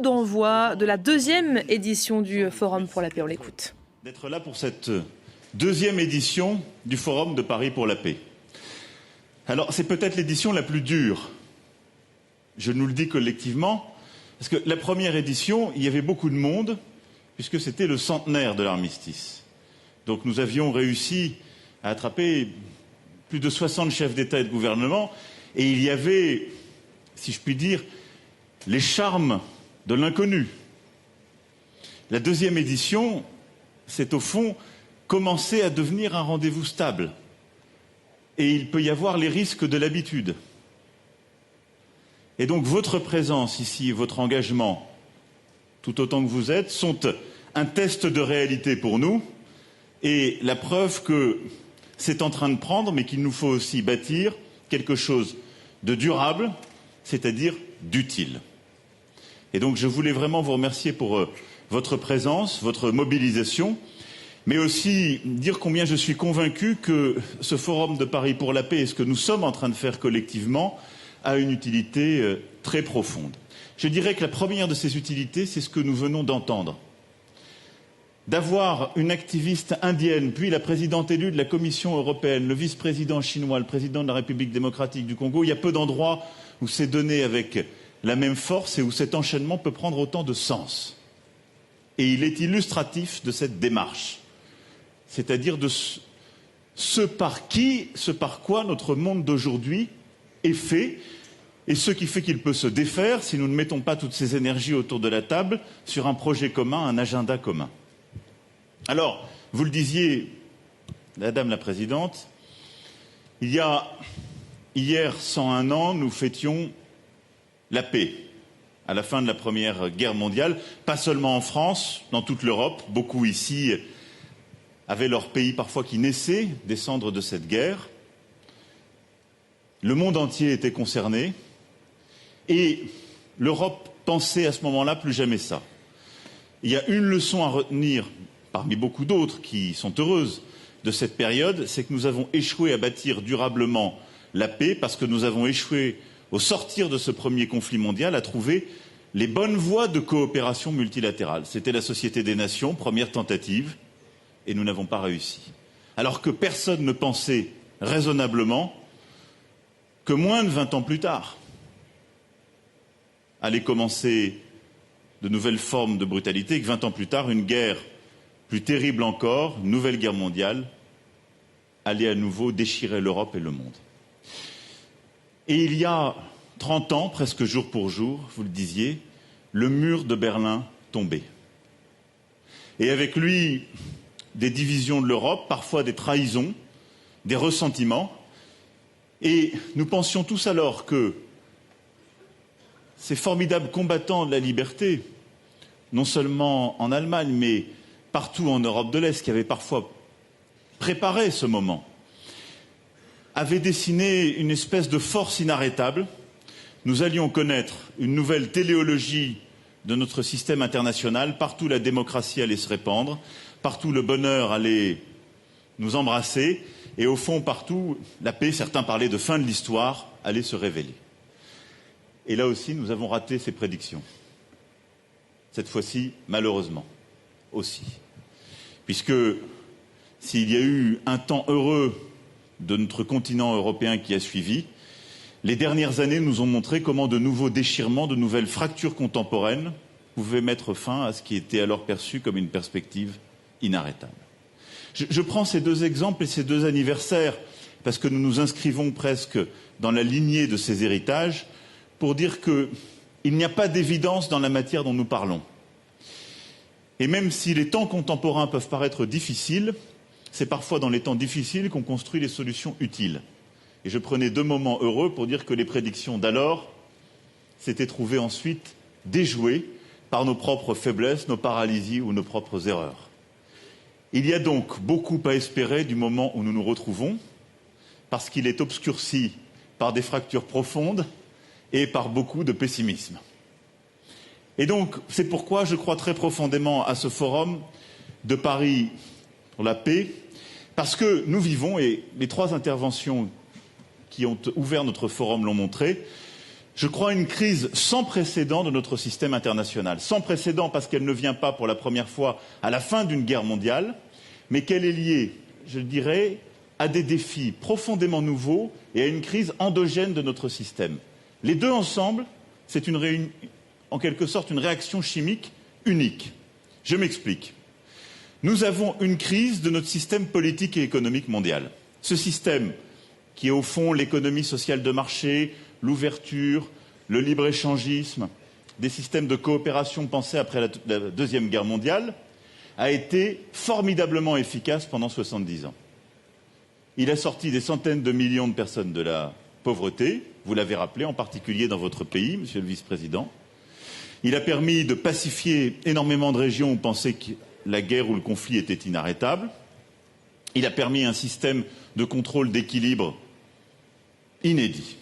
d'envoi de la deuxième édition du Forum pour la paix. On l'écoute. D'être là pour cette deuxième édition du Forum de Paris pour la paix. Alors, c'est peut-être l'édition la plus dure. Je nous le dis collectivement, parce que la première édition, il y avait beaucoup de monde, puisque c'était le centenaire de l'armistice. Donc nous avions réussi à attraper plus de 60 chefs d'État et de gouvernement, et il y avait, si je puis dire, les charmes de l'inconnu. La deuxième édition, c'est au fond commencer à devenir un rendez-vous stable. Et il peut y avoir les risques de l'habitude. Et donc votre présence ici, votre engagement, tout autant que vous êtes, sont un test de réalité pour nous et la preuve que c'est en train de prendre, mais qu'il nous faut aussi bâtir quelque chose de durable, c'est-à-dire d'utile. Et donc je voulais vraiment vous remercier pour votre présence, votre mobilisation, mais aussi dire combien je suis convaincu que ce Forum de Paris pour la paix et ce que nous sommes en train de faire collectivement a une utilité très profonde. Je dirais que la première de ces utilités, c'est ce que nous venons d'entendre. D'avoir une activiste indienne, puis la présidente élue de la Commission européenne, le vice-président chinois, le président de la République démocratique du Congo, il y a peu d'endroits où c'est donné avec la même force et où cet enchaînement peut prendre autant de sens. Et il est illustratif de cette démarche, c'est-à-dire de ce par quoi notre monde d'aujourd'hui est fait, et ce qui fait qu'il peut se défaire si nous ne mettons pas toutes ces énergies autour de la table sur un projet commun, un agenda commun. Alors, vous le disiez, Madame la Présidente, il y a hier 101 ans, nous fêtions la paix à la fin de la Première Guerre mondiale, pas seulement en France, dans toute l'Europe. Beaucoup ici avaient leur pays parfois qui naissait des cendres de cette guerre. Le monde entier était concerné et l'Europe pensait à ce moment-là plus jamais ça. Il y a une leçon à retenir, parmi beaucoup d'autres qui sont heureuses de cette période, c'est que nous avons échoué à bâtir durablement la paix parce que nous avons échoué, au sortir de ce premier conflit mondial, à trouver les bonnes voies de coopération multilatérale. C'était la Société des Nations, première tentative, et nous n'avons pas réussi. Alors que personne ne pensait raisonnablement que moins de 20 ans plus tard, allaient commencer de nouvelles formes de brutalité, et que 20 ans plus tard, une guerre plus terrible encore, une nouvelle guerre mondiale, allait à nouveau déchirer l'Europe et le monde. Et il y a 30 ans, presque jour pour jour, vous le disiez, le mur de Berlin tombait. Et avec lui, des divisions de l'Europe, parfois des trahisons, des ressentiments. Et nous pensions tous alors que ces formidables combattants de la liberté, non seulement en Allemagne, mais partout en Europe de l'Est, qui avaient parfois préparé ce moment, avaient dessiné une espèce de force inarrêtable. Nous allions connaître une nouvelle téléologie de notre système international. Partout, la démocratie allait se répandre. Partout, le bonheur allait nous embrasser. Et au fond, partout, la paix, certains parlaient de fin de l'histoire, allait se révéler. Et là aussi, nous avons raté ces prédictions. Cette fois-ci, malheureusement, aussi. Puisque s'il y a eu un temps heureux de notre continent européen qui a suivi, les dernières années nous ont montré comment de nouveaux déchirements, de nouvelles fractures contemporaines pouvaient mettre fin à ce qui était alors perçu comme une perspective inarrêtable. Je prends ces deux exemples et ces deux anniversaires parce que nous nous inscrivons presque dans la lignée de ces héritages pour dire qu'il n'y a pas d'évidence dans la matière dont nous parlons. Et même si les temps contemporains peuvent paraître difficiles, c'est parfois dans les temps difficiles qu'on construit les solutions utiles. Et je prenais deux moments heureux pour dire que les prédictions d'alors s'étaient trouvées ensuite déjouées par nos propres faiblesses, nos paralysies ou nos propres erreurs. Il y a donc beaucoup à espérer du moment où nous nous retrouvons, parce qu'il est obscurci par des fractures profondes et par beaucoup de pessimisme. Et donc, c'est pourquoi je crois très profondément à ce forum de Paris pour la paix, parce que nous vivons, et les trois interventions qui ont ouvert notre forum l'ont montré, je crois, une crise sans précédent de notre système international. Sans précédent parce qu'elle ne vient pas pour la première fois à la fin d'une guerre mondiale, mais qu'elle est liée, je dirais, à des défis profondément nouveaux et à une crise endogène de notre système. Les deux ensemble, c'est en quelque sorte une réaction chimique unique. Je m'explique. Nous avons une crise de notre système politique et économique mondial. Ce système, qui est au fond l'économie sociale de marché, l'ouverture, le libre-échangisme, des systèmes de coopération pensés après la Deuxième Guerre mondiale, a été formidablement efficace pendant 70 ans. Il a sorti des centaines de millions de personnes de la pauvreté, vous l'avez rappelé, en particulier dans votre pays, Monsieur le Vice-président. Il a permis de pacifier énormément de régions où pensaient que la guerre ou le conflit était inarrêtable. Il a permis un système de contrôle d'équilibre inédit.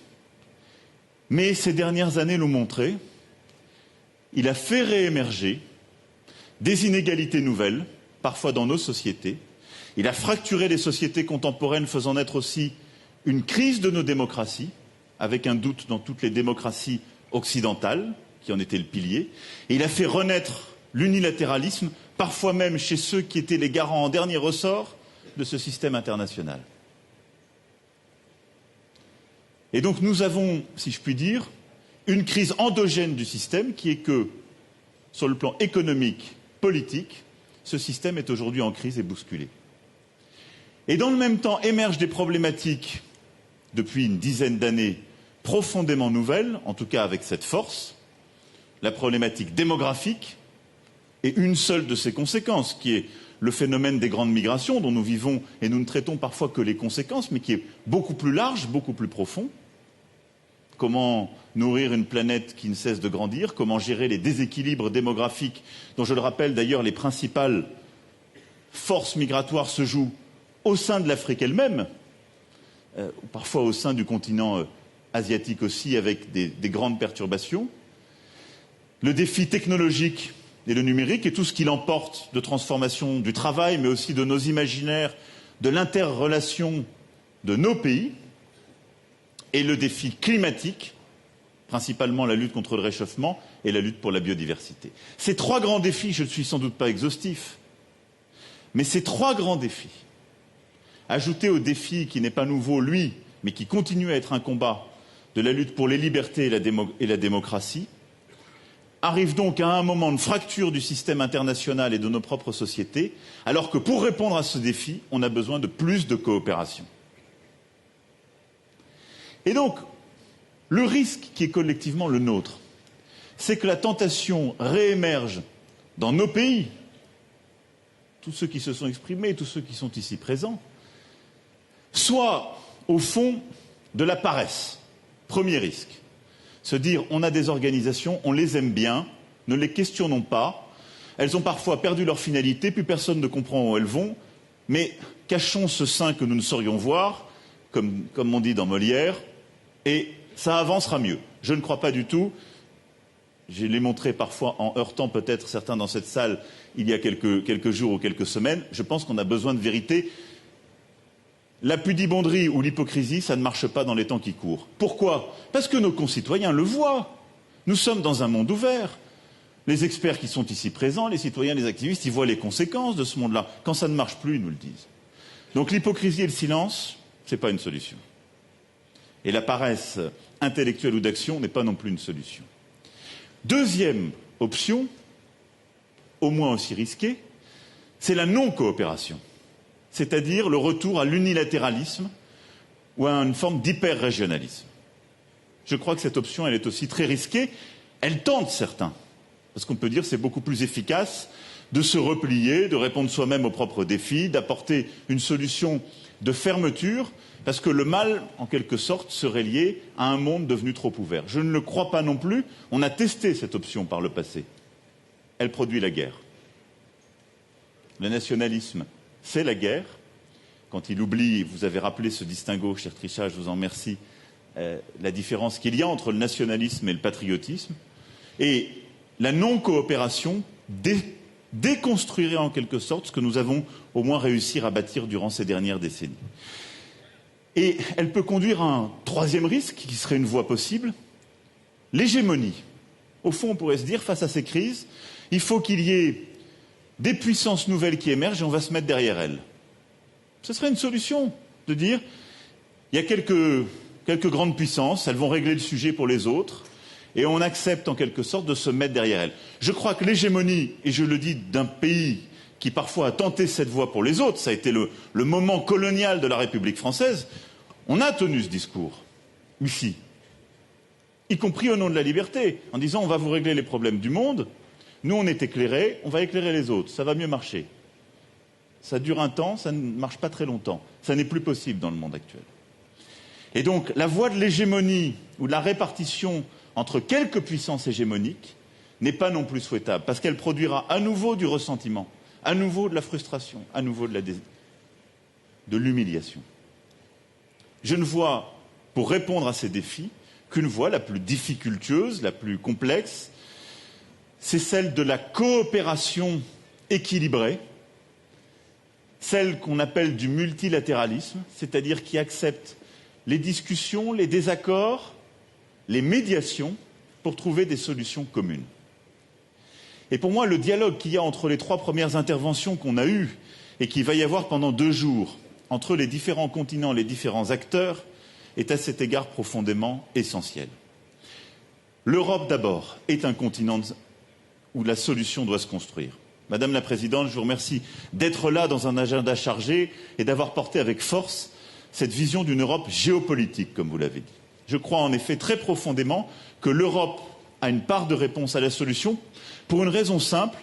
Mais ces dernières années l'ont montré, il a fait réémerger des inégalités nouvelles, parfois dans nos sociétés. Il a fracturé les sociétés contemporaines, faisant naître aussi une crise de nos démocraties, avec un doute dans toutes les démocraties occidentales, qui en étaient le pilier. Et il a fait renaître l'unilatéralisme, parfois même chez ceux qui étaient les garants en dernier ressort de ce système international. Et donc nous avons, si je puis dire, une crise endogène du système qui est que, sur le plan économique, politique, ce système est aujourd'hui en crise et bousculé. Et dans le même temps émergent des problématiques, depuis une dizaine d'années, profondément nouvelles, en tout cas avec cette force, la problématique démographique, et une seule de ses conséquences, qui est le phénomène des grandes migrations, dont nous vivons et nous ne traitons parfois que les conséquences, mais qui est beaucoup plus large, beaucoup plus profond. Comment nourrir une planète qui ne cesse de grandir, comment gérer les déséquilibres démographiques, dont je le rappelle d'ailleurs, les principales forces migratoires se jouent au sein de l'Afrique elle-même, parfois au sein du continent asiatique aussi, avec des grandes perturbations. Le défi technologique et le numérique et tout ce qu'il emporte de transformation du travail, mais aussi de nos imaginaires, de l'interrelation de nos pays, et le défi climatique, principalement la lutte contre le réchauffement et la lutte pour la biodiversité. Ces trois grands défis, je ne suis sans doute pas exhaustif, mais ces trois grands défis, ajoutés au défi qui n'est pas nouveau, lui, mais qui continue à être un combat de la lutte pour les libertés et la démocratie, arrive donc à un moment de fracture du système international et de nos propres sociétés, alors que pour répondre à ce défi, on a besoin de plus de coopération. Et donc, le risque qui est collectivement le nôtre, c'est que la tentation réémerge dans nos pays, tous ceux qui se sont exprimés, tous ceux qui sont ici présents, soit, au fond, de la paresse. Premier risque. Se dire, on a des organisations, on les aime bien, ne les questionnons pas. Elles ont parfois perdu leur finalité, plus personne ne comprend où elles vont, mais cachons ce sein que nous ne saurions voir, comme on dit dans Molière, et ça avancera mieux. Je ne crois pas du tout. Je l'ai montré parfois en heurtant peut-être certains dans cette salle il y a quelques jours ou quelques semaines. Je pense qu'on a besoin de vérité. La pudibonderie ou l'hypocrisie, ça ne marche pas dans les temps qui courent. Pourquoi? Parce que nos concitoyens le voient. Nous sommes dans un monde ouvert. Les experts qui sont ici présents, les citoyens, les activistes, ils voient les conséquences de ce monde-là. Quand ça ne marche plus, ils nous le disent. Donc l'hypocrisie et le silence, ce n'est pas une solution. Et la paresse intellectuelle ou d'action n'est pas non plus une solution. Deuxième option, au moins aussi risquée, c'est la non-coopération. C'est-à-dire le retour à l'unilatéralisme ou à une forme d'hyper-régionalisme. Je crois que cette option, elle est aussi très risquée. Elle tente certains, parce qu'on peut dire que c'est beaucoup plus efficace de se replier, de répondre soi-même aux propres défis, d'apporter une solution de fermeture, parce que le mal, en quelque sorte, serait lié à un monde devenu trop ouvert. Je ne le crois pas non plus. On a testé cette option par le passé. Elle produit la guerre. Le nationalisme, c'est la guerre. Quand il oublie, vous avez rappelé ce distinguo, cher Trichat, je vous en remercie, la différence qu'il y a entre le nationalisme et le patriotisme. Et la non-coopération déconstruirait en quelque sorte ce que nous avons au moins réussi à bâtir durant ces dernières décennies. Et elle peut conduire à un troisième risque, qui serait une voie possible, l'hégémonie. Au fond, on pourrait se dire, face à ces crises, il faut qu'il y ait des puissances nouvelles qui émergent et on va se mettre derrière elles. Ce serait une solution de dire, il y a quelques grandes puissances, elles vont régler le sujet pour les autres, et on accepte en quelque sorte de se mettre derrière elles. Je crois que l'hégémonie, et je le dis d'un pays qui parfois a tenté cette voie pour les autres, ça a été le moment colonial de la République française, on a tenu ce discours, ici, y compris au nom de la liberté, en disant on va vous régler les problèmes du monde, nous on est éclairés, on va éclairer les autres, ça va mieux marcher. Ça dure un temps, ça ne marche pas très longtemps. Ça n'est plus possible dans le monde actuel. Et donc, la voie de l'hégémonie ou de la répartition entre quelques puissances hégémoniques n'est pas non plus souhaitable, parce qu'elle produira à nouveau du ressentiment, à nouveau de la frustration, à nouveau de l'humiliation. Je ne vois, pour répondre à ces défis, qu'une voie la plus difficultueuse, la plus complexe, c'est celle de la coopération équilibrée, celle qu'on appelle du multilatéralisme, c'est-à-dire qui accepte les discussions, les désaccords, les médiations pour trouver des solutions communes. Et pour moi, le dialogue qu'il y a entre les 3 premières interventions qu'on a eues et qu'il va y avoir pendant 2 jours entre les différents continents, les différents acteurs, est à cet égard profondément essentiel. L'Europe, d'abord, est un continent où la solution doit se construire. Madame la Présidente, je vous remercie d'être là dans un agenda chargé et d'avoir porté avec force cette vision d'une Europe géopolitique, comme vous l'avez dit. Je crois en effet très profondément que l'Europe a une part de réponse à la solution pour une raison simple.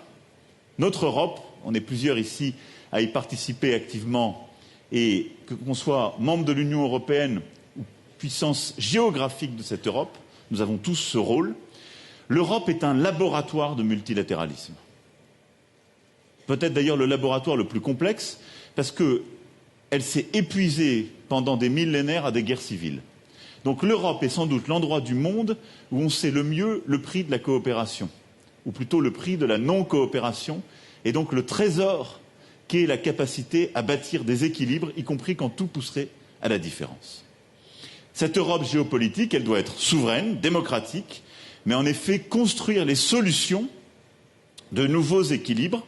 Notre Europe, on est plusieurs ici à y participer activement et qu'on soit membre de l'Union européenne ou puissance géographique de cette Europe, nous avons tous ce rôle. L'Europe est un laboratoire de multilatéralisme. Peut-être d'ailleurs le laboratoire le plus complexe, parce qu'elle s'est épuisée pendant des millénaires à des guerres civiles. Donc l'Europe est sans doute l'endroit du monde où on sait le mieux le prix de la coopération, ou plutôt le prix de la non-coopération, et donc le trésor qu'est la capacité à bâtir des équilibres, y compris quand tout pousserait à la différence. Cette Europe géopolitique, elle doit être souveraine, démocratique, mais en effet construire les solutions de nouveaux équilibres.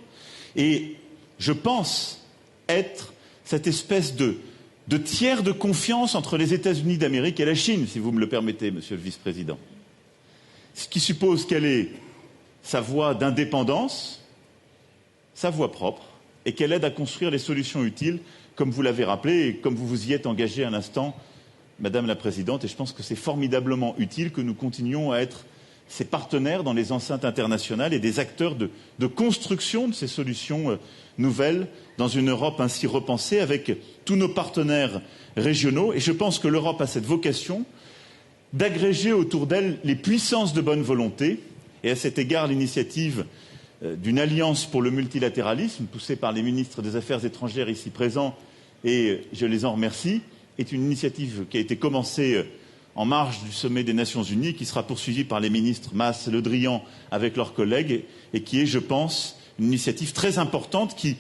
Et je pense être cette espèce de tiers de confiance entre les États-Unis d'Amérique et la Chine, si vous me le permettez, Monsieur le Vice-président. Ce qui suppose qu'elle ait sa voie d'indépendance, sa voie propre, et qu'elle aide à construire les solutions utiles, comme vous l'avez rappelé et comme vous vous y êtes engagé à l'instant, Madame la Présidente. Et je pense que c'est formidablement utile que nous continuions à être ses partenaires dans les enceintes internationales et des acteurs de construction de ces solutions nouvelles dans une Europe ainsi repensée avec tous nos partenaires régionaux. Et je pense que l'Europe a cette vocation d'agréger autour d'elle les puissances de bonne volonté. Et à cet égard, l'initiative d'une alliance pour le multilatéralisme, poussée par les ministres des Affaires étrangères ici présents, et je les en remercie, est une initiative qui a été commencée en marge du sommet des Nations Unies, qui sera poursuivie par les ministres Mas et Le Drian avec leurs collègues, et qui est, je pense, une initiative très importante qui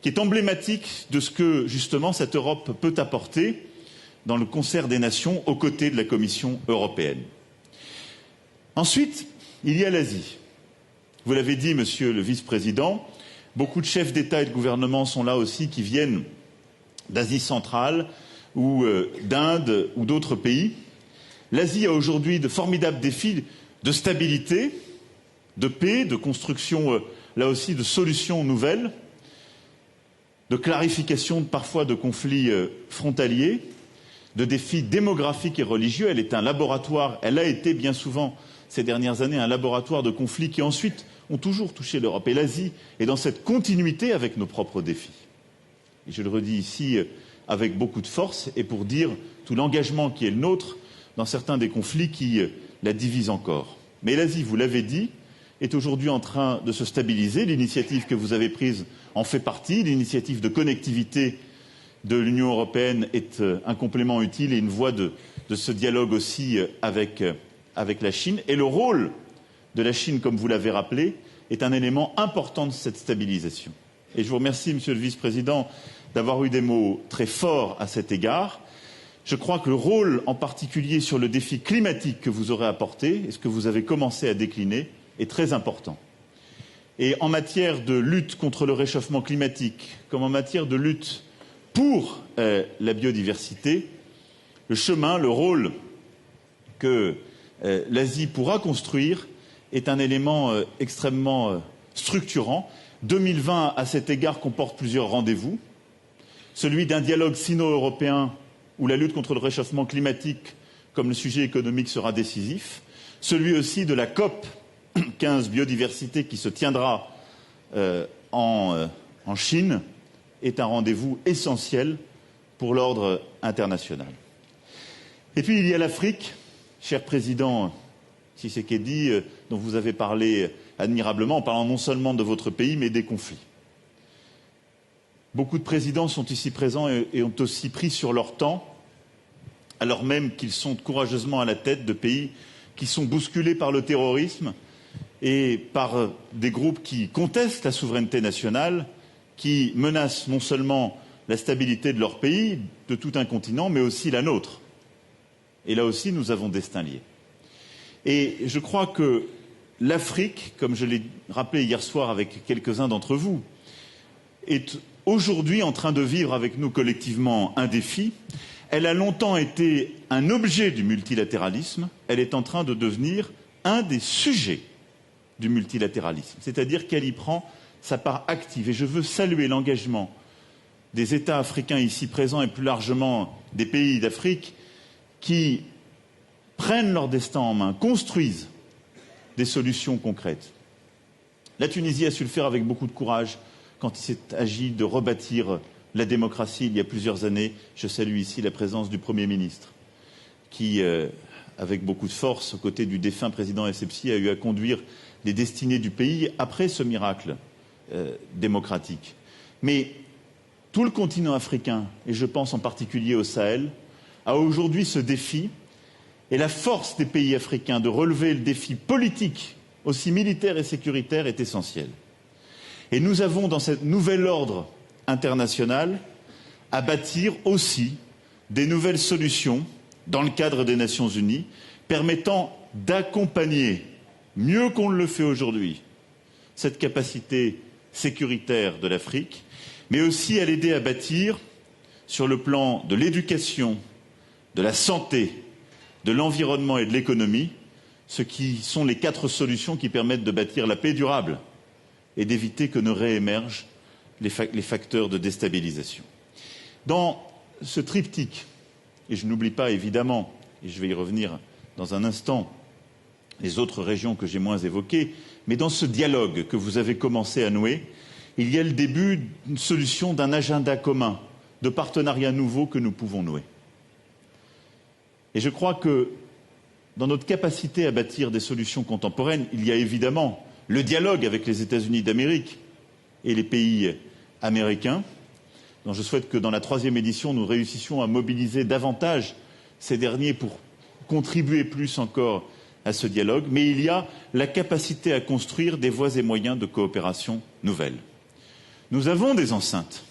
est emblématique de ce que, justement, cette Europe peut apporter dans le concert des nations aux côtés de la Commission européenne. Ensuite, il y a l'Asie. Vous l'avez dit, Monsieur le Vice-président, beaucoup de chefs d'État et de gouvernement sont là aussi, qui viennent d'Asie centrale ou d'Inde ou d'autres pays. L'Asie a aujourd'hui de formidables défis de stabilité, de paix, de construction, là aussi, de solutions nouvelles, de clarification parfois de conflits frontaliers, de défis démographiques et religieux. Elle est un laboratoire, elle a été bien souvent ces dernières années un laboratoire de conflits qui ensuite ont toujours touché l'Europe. Et l'Asie est dans cette continuité avec nos propres défis. Et je le redis ici avec beaucoup de force et pour dire tout l'engagement qui est le nôtre dans certains des conflits qui la divisent encore. Mais l'Asie, vous l'avez dit, est aujourd'hui en train de se stabiliser. L'initiative que vous avez prise en fait partie. L'initiative de connectivité de l'Union européenne est un complément utile et une voie de ce dialogue aussi avec la Chine. Et le rôle de la Chine, comme vous l'avez rappelé, est un élément important de cette stabilisation. Et je vous remercie, Monsieur le Vice-président, d'avoir eu des mots très forts à cet égard. Je crois que le rôle en particulier sur le défi climatique que vous aurez apporté et ce que vous avez commencé à décliner est très important. Et en matière de lutte contre le réchauffement climatique, comme en matière de lutte pour la biodiversité, le chemin, le rôle que l'Asie pourra construire est un élément extrêmement structurant. 2020, à cet égard, comporte plusieurs rendez-vous. Celui d'un dialogue sino-européen où la lutte contre le réchauffement climatique, comme le sujet économique, sera décisif. Celui aussi de la COP 15 biodiversité qui se tiendra en Chine est un rendez-vous essentiel pour l'ordre international. Et puis il y a l'Afrique, cher président Tshisekedi, dont vous avez parlé admirablement en parlant non seulement de votre pays mais des conflits. Beaucoup de présidents sont ici présents et ont aussi pris sur leur temps, alors même qu'ils sont courageusement à la tête de pays qui sont bousculés par le terrorisme et par des groupes qui contestent la souveraineté nationale, qui menacent non seulement la stabilité de leur pays, de tout un continent, mais aussi la nôtre. Et là aussi, nous avons destin lié. Et je crois que l'Afrique, comme je l'ai rappelé hier soir avec quelques-uns d'entre vous, est aujourd'hui en train de vivre avec nous collectivement un défi. Elle a longtemps été un objet du multilatéralisme, elle est en train de devenir un des sujets du multilatéralisme, c'est-à-dire qu'elle y prend sa part active. Et je veux saluer l'engagement des États africains ici présents et plus largement des pays d'Afrique qui prennent leur destin en main, construisent des solutions concrètes. La Tunisie a su le faire avec beaucoup de courage quand il s'est agi de rebâtir la démocratie il y a plusieurs années. Je salue ici la présence du Premier ministre qui, avec beaucoup de force, aux côtés du défunt président Essebsi, a eu à conduire les destinées du pays après ce miracle démocratique. Mais tout le continent africain, et je pense en particulier au Sahel, a aujourd'hui ce défi, et la force des pays africains de relever le défi politique, aussi militaire et sécuritaire, est essentielle. Et nous avons dans ce nouvel ordre international à bâtir aussi des nouvelles solutions dans le cadre des Nations Unies, permettant d'accompagner, mieux qu'on ne le fait aujourd'hui, cette capacité sécuritaire de l'Afrique, mais aussi à l'aider à bâtir, sur le plan de l'éducation, de la santé, de l'environnement et de l'économie, ce qui sont les 4 solutions qui permettent de bâtir la paix durable et d'éviter que ne réémergent les facteurs de déstabilisation. Dans ce triptyque, et je n'oublie pas évidemment, et je vais y revenir dans un instant, les autres régions que j'ai moins évoquées, mais dans ce dialogue que vous avez commencé à nouer, il y a le début d'une solution, d'un agenda commun, de partenariats nouveaux que nous pouvons nouer. Et je crois que dans notre capacité à bâtir des solutions contemporaines, il y a évidemment le dialogue avec les États-Unis d'Amérique et les pays américains, dont je souhaite que dans la 3e édition, nous réussissions à mobiliser davantage ces derniers pour contribuer plus encore à ce dialogue. Mais il y a la capacité à construire des voies et moyens de coopération nouvelles. Nous avons des enceintes.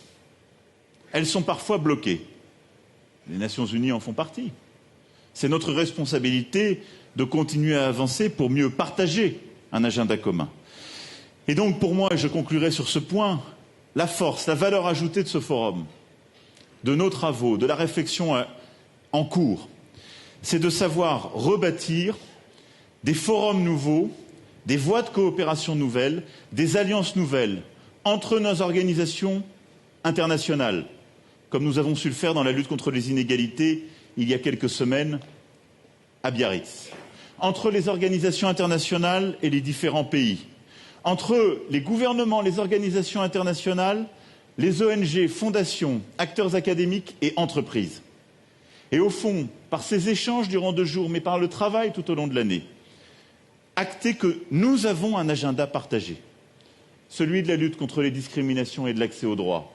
Elles sont parfois bloquées. Les Nations Unies en font partie. C'est notre responsabilité de continuer à avancer pour mieux partager un agenda commun. Et donc, pour moi, et je conclurai sur ce point, la force, la valeur ajoutée de ce forum, de nos travaux, de la réflexion en cours, c'est de savoir rebâtir des forums nouveaux, des voies de coopération nouvelles, des alliances nouvelles entre nos organisations internationales, comme nous avons su le faire dans la lutte contre les inégalités il y a quelques semaines à Biarritz, entre les organisations internationales et les différents pays, entre les gouvernements, les organisations internationales, les ONG, fondations, acteurs académiques et entreprises. Et au fond, par ces échanges durant 2 jours, mais par le travail tout au long de l'année, acter que nous avons un agenda partagé, celui de la lutte contre les discriminations et de l'accès aux droits,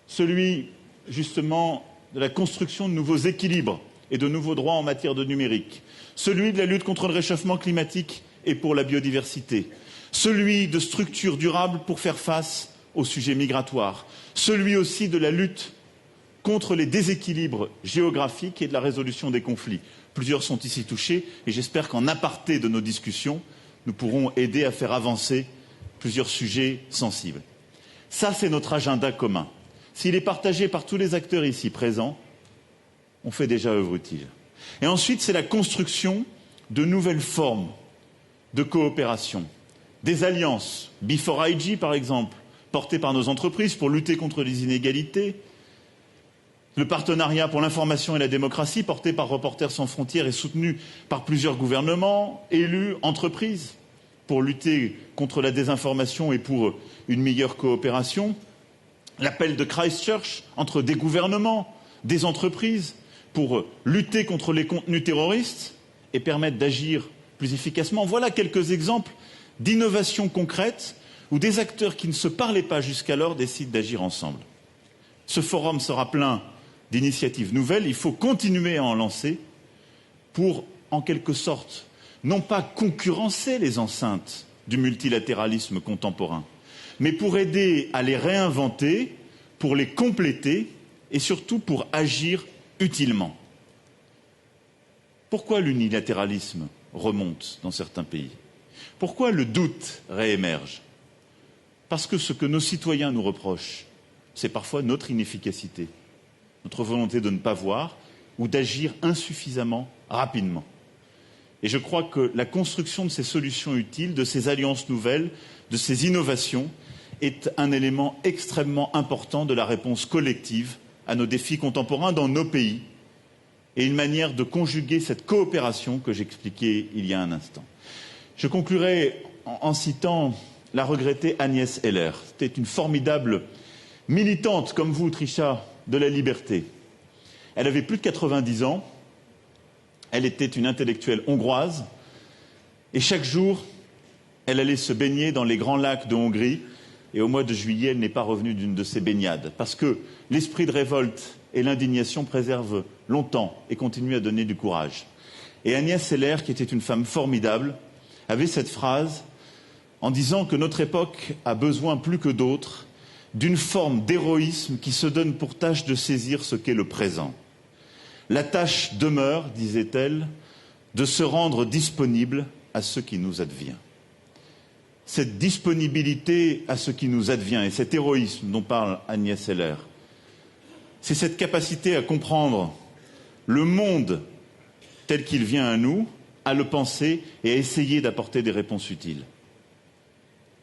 celui justement de la construction de nouveaux équilibres et de nouveaux droits en matière de numérique, celui de la lutte contre le réchauffement climatique et pour la biodiversité, celui de structures durables pour faire face aux sujets migratoires, celui aussi de la lutte contre les déséquilibres géographiques et de la résolution des conflits. Plusieurs sont ici touchés et j'espère qu'en aparté de nos discussions, nous pourrons aider à faire avancer plusieurs sujets sensibles. Ça, c'est notre agenda commun. S'il est partagé par tous les acteurs ici présents, on fait déjà œuvre utile. Et ensuite, c'est la construction de nouvelles formes de coopération, des alliances, B4IG par exemple, portées par nos entreprises pour lutter contre les inégalités, le partenariat pour l'information et la démocratie porté par Reporters sans frontières et soutenu par plusieurs gouvernements, élus, entreprises, pour lutter contre la désinformation et pour une meilleure coopération, l'appel de Christchurch entre des gouvernements, des entreprises, pour lutter contre les contenus terroristes et permettre d'agir plus efficacement. Voilà quelques exemples d'innovations concrètes où des acteurs qui ne se parlaient pas jusqu'alors décident d'agir ensemble. Ce forum sera plein d'initiatives nouvelles. Il faut continuer à en lancer pour, en quelque sorte, non pas concurrencer les enceintes du multilatéralisme contemporain, mais pour aider à les réinventer, pour les compléter et surtout pour agir utilement. Pourquoi l'unilatéralisme remonte dans certains pays? Pourquoi le doute réémerge? Parce que ce que nos citoyens nous reprochent, c'est parfois notre inefficacité, notre volonté de ne pas voir ou d'agir insuffisamment rapidement. Et je crois que la construction de ces solutions utiles, de ces alliances nouvelles, de ces innovations, est un élément extrêmement important de la réponse collective à nos défis contemporains dans nos pays et une manière de conjuguer cette coopération que j'expliquais il y a un instant. Je conclurai en citant la regrettée Agnès Heller. C'était une formidable militante, comme vous, Trisha, de la liberté. Elle avait plus de 90 ans. Elle était une intellectuelle hongroise. Et chaque jour, elle allait se baigner dans les grands lacs de Hongrie. Et au mois de juillet, elle n'est pas revenue d'une de ces baignades. Parce que l'esprit de révolte et l'indignation préservent longtemps et continuent à donner du courage. Et Agnès Heller, qui était une femme formidable, avait cette phrase en disant que notre époque a besoin plus que d'autres d'une forme d'héroïsme qui se donne pour tâche de saisir ce qu'est le présent. La tâche demeure, disait-elle, de se rendre disponible à ce qui nous advient. Cette disponibilité à ce qui nous advient et cet héroïsme dont parle Agnès Heller, c'est cette capacité à comprendre le monde tel qu'il vient à nous, à le penser et à essayer d'apporter des réponses utiles.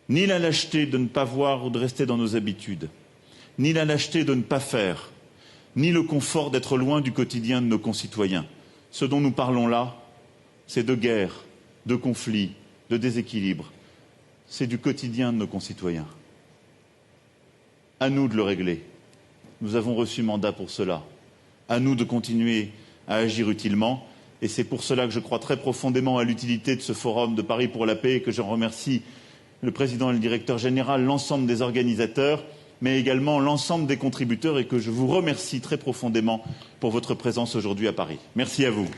Ni la lâcheté de ne pas voir ou de rester dans nos habitudes, ni la lâcheté de ne pas faire, ni le confort d'être loin du quotidien de nos concitoyens. Ce dont nous parlons là, c'est de guerre, de conflits, de déséquilibres. C'est du quotidien de nos concitoyens. À nous de le régler. Nous avons reçu mandat pour cela. À nous de continuer à agir utilement. Et c'est pour cela que je crois très profondément à l'utilité de ce forum de Paris pour la paix et que j'en remercie le président et le directeur général, l'ensemble des organisateurs, mais également l'ensemble des contributeurs et que je vous remercie très profondément pour votre présence aujourd'hui à Paris. Merci à vous.